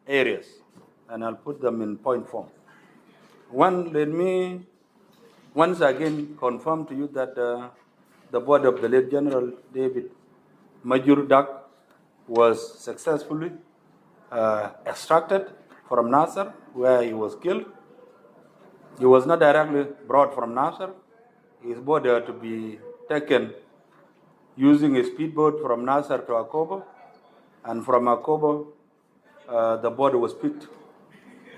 areas, and I'll put them in point form. One, let me once again confirm to you that the body of the late General David Major Dak was successfully extracted from Nasser, where he was killed. He was not directly brought from Nasser. His body had to be taken using a speedboat from Nasser to Akobo, and from Akobo, the body was picked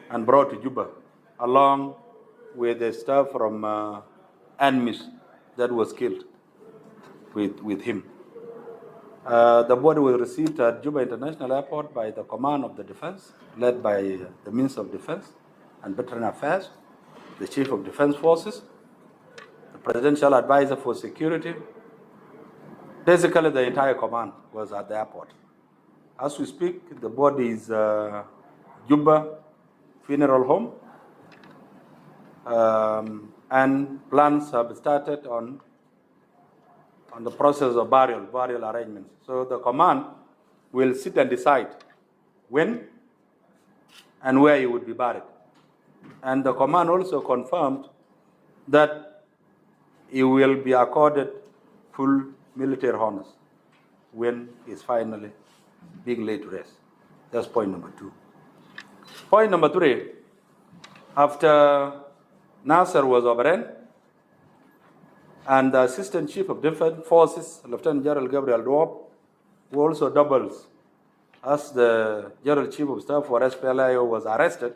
and brought to Juba, along with the staff from ANMIS that was killed with him. The body was received at Juba International Airport by the Command of the Defense, led by the Minister of Defense and Veteran Affairs, the Chief of Defense Forces, the Presidential Advisor for Security. Basically, the entire command was at the airport. As we speak, the body is Juba Funeral Home, and plans have started on the process of burial arrangements. So the command will sit and decide when and where he would be buried. And the command also confirmed that he will be accorded full military honors when he's finally being laid to rest. That's point number 2. Point number 3, after Nasser was overrun, and the Assistant Chief of Defense Forces, Lieutenant General Gabriel Dwop, who also doubles as the General Chief of Staff for SPLIO, was arrested,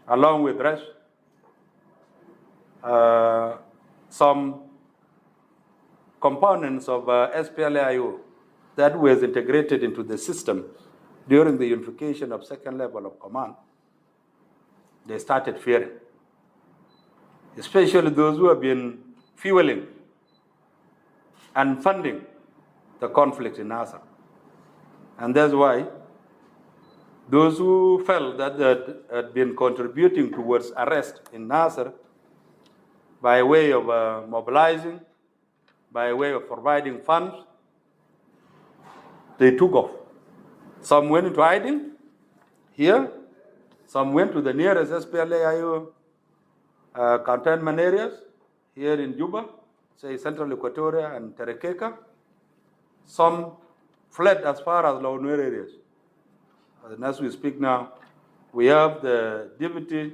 along with rest. Some components of SPLIO that was integrated into the system during the unification of second level of command, they started fearing, especially those who have been fueling and funding the conflict in Nasser. And that's why those who felt that they had been contributing towards arrest in Nasser by way of mobilizing, by way of providing funds, they took off. Some went into hiding here, some went to the nearest SPLAIO containment areas here in Juba, say Central Equatoria and Terekeka. Some fled as far as Launwer areas. And as we speak now, we have the Deputy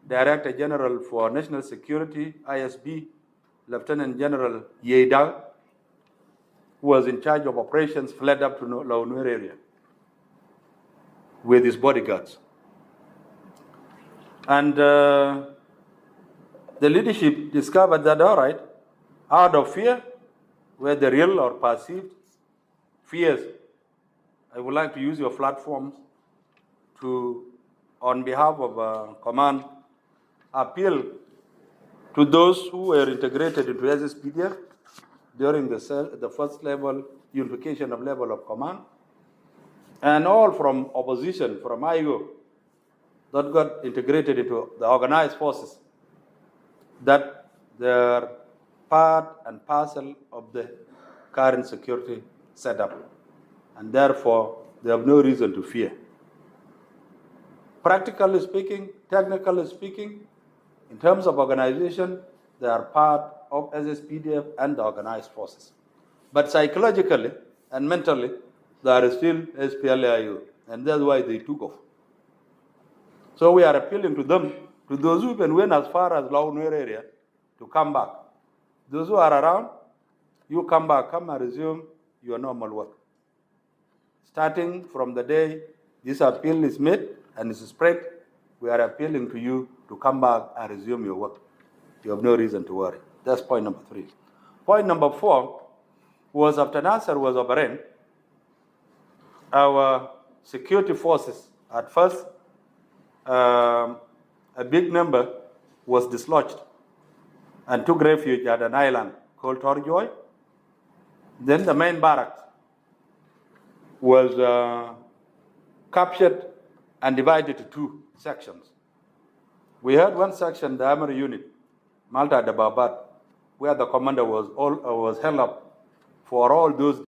Director General for National Security, ISB, Lieutenant General Yeida, who was in charge of operations, fled up to Launwer area with his bodyguards. And the leadership discovered that, all right, out of fear, whether real or perceived fears, I would like to use your platforms to, on behalf of command, appeal to those who were integrated into SSPDF during the first level, unification of level of command, and all from opposition, from IGO, that got integrated into the organized forces, that they're part and parcel of the current security setup, and therefore they have no reason to fear. Practically speaking, technically speaking, in terms of organization, they are part of SSPDF and the organized forces. But psychologically and mentally, they are still SPLAIO, and that's why they took off. So we are appealing to them, to those who even went as far as Launwer area, to come back. Those who are around, you come back, come and resume your normal work. Starting from the day this appeal is made and is spread, we are appealing to you to come back and resume your work. You have no reason to worry. That's point number 3. Point number 4 was after Nasser was overrun, our security forces, at first, a big number was dislodged and took refuge at an island called Torjoy. Then the main barracks was captured and divided to 2 sections. We had one section, the armory unit, Malta Dababat, where the commander was held up for all those